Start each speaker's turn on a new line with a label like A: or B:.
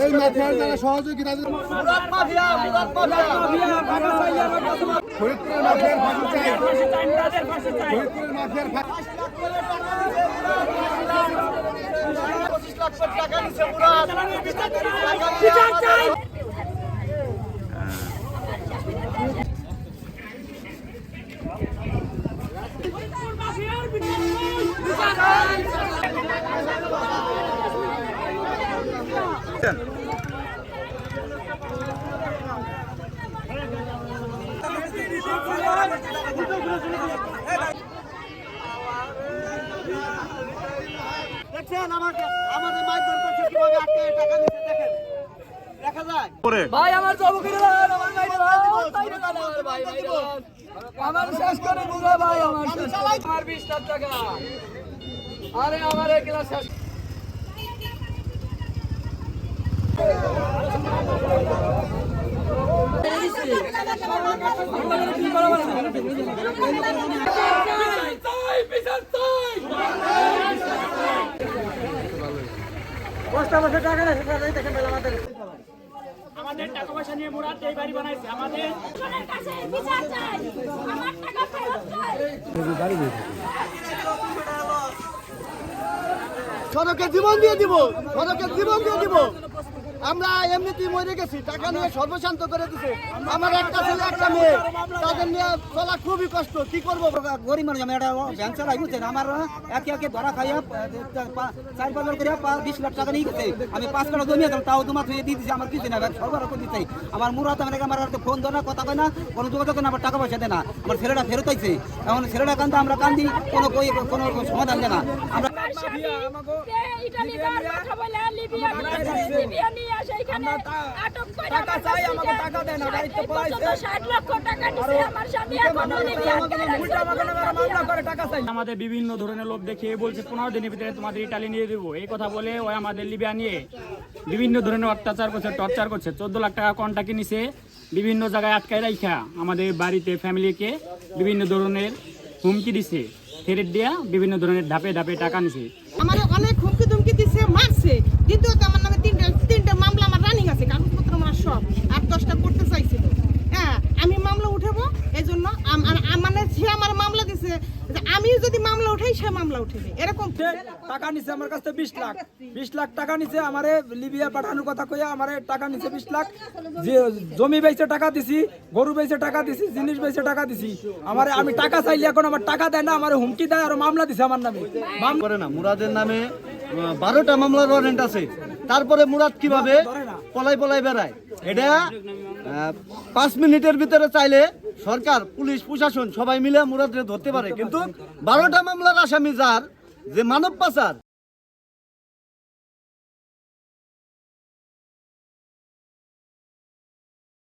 A: এই মাফিয়ার যারা সহযোগী তাদের ফরিদপুরের মাফিয়ার ফাঁসি চাই। ফরিদপুরের মাফিয়ার ফাঁসি।
B: 25 লাখ টাকা নিছে মুরাদ। দেখছেন আমাদের মাইকবার করছে কিভাবে আটকে টাকা নিতে দেখেন দেখা যায়
C: ভাই আমার চৌকির আমার মাইরে ভাই আমার শেষ করে বুঝা ভাই আমার শেষ আমার 20 লাখ টাকা আরে আমার একলা শেষ
D: আমাদের টাকা পয়সা নিয়ে মুরাদ এই বাড়ি বানাইছে আমাদের কাছে বিচার চাই আমার টাকা ফেরত চাই
B: সড়কে জীবন দিয়ে দিব সড়কে জীবন দিয়ে দিব আমরা এমনিতেই মরে গেছি টাকা নিয়ে সর্বশান্ত করে দিছে আমার একটা ছেলে একটা মেয়ে তাদের নিয়ে চলা খুবই কষ্ট কি করবো
E: গরিব মানুষ আমি একটা ব্যাংক চালাই বুঝছেন আমার একে একে ধরা খাইয়া 4-5 করে 20 লাখ টাকা নিয়ে গেছে আমি 5 কাটা জমিয়ে গেলাম তাও তোমার দিয়ে দিয়েছি আমার কিছু না সরবরাহ করে দিতে আমার মুরাদ আমার ফোন দেয় না কথা কয় না কোনো যোগাযোগ না আমার টাকা পয়সা দেয় না আমার ছেলেটা ফেরত আইছে এখন ছেলেটা কান্দে আমরা কান্দি কোনো সমাধান দেয় না আমরা
D: ইতালি কথা বলে লিবিয়া নিয়ে আসে এখানে আটক করে টাকা চাই আমাকে টাকা দেন না গাড়িতে পয়সা 60 লক্ষ টাকা নিছে আমার সাথে এখনো লিবিয়া উল্টা আমাকে মামলা করে টাকা চাই
F: আমাদের বিভিন্ন ধরনের লোক দেখিয়ে বলছে 15 দিনের ভিতরে তোমাদের ইতালি নিয়ে দেবো এই কথা বলে ওই আমাদের লিবিয়া নিয়ে বিভিন্ন ধরনের অত্যাচার করছে টর্চার করছে 14 লাখ টাকা কন্টাক্টে নিছে বিভিন্ন জায়গায় আটকায় রাখা আমাদের বাড়িতে ফ্যামিলিকে বিভিন্ন ধরনের হুমকি দিছে থ্রেট দিয়া বিভিন্ন ধরনের ধাপে ধাপে টাকা নিছে
G: আমার অনেক হুমকি ধুমকি দিছে মারছে কিন্তু আমার নামে তিনটা মামলা আমার রানিং আছে কাগজপত্র আমার সব 8-10টা করতে চাইছিল হ্যাঁ আমি মামলা উঠাবো এই জন্য মানে সে আমার মামলা দিছে আমি যদি মামলা উঠাই সে মামলা উঠেবে এরকম
C: টাকা নিছে আমার কাছে 20 লাখ টাকা নিছে আমারে লিবিয়া পাঠানোর কথা কইয়া আমারে টাকা নিছে 20 লাখ যে জমি বেচে টাকা দিছি গরু বেচে টাকা দিছি জিনিস বেচে টাকা দিছি আমারে আমি টাকা চাইলে এখন আমার টাকা দেয় না আমারে হুমকি দেয় আর মামলা দিছে আমার নামে
B: করে না মুরাদের নামে 12টা মামলার ওয়ারেন্ট আছে তারপরে মুরাদ কিভাবে পলাই বেড়ায় এটা 5 মিনিটের ভিতরে চাইলে সরকার পুলিশ প্রশাসন সবাই মিলে মুরাদরে ধরতে পারে কিন্তু 12টা মামলার আসামি যার যে মানব পাচার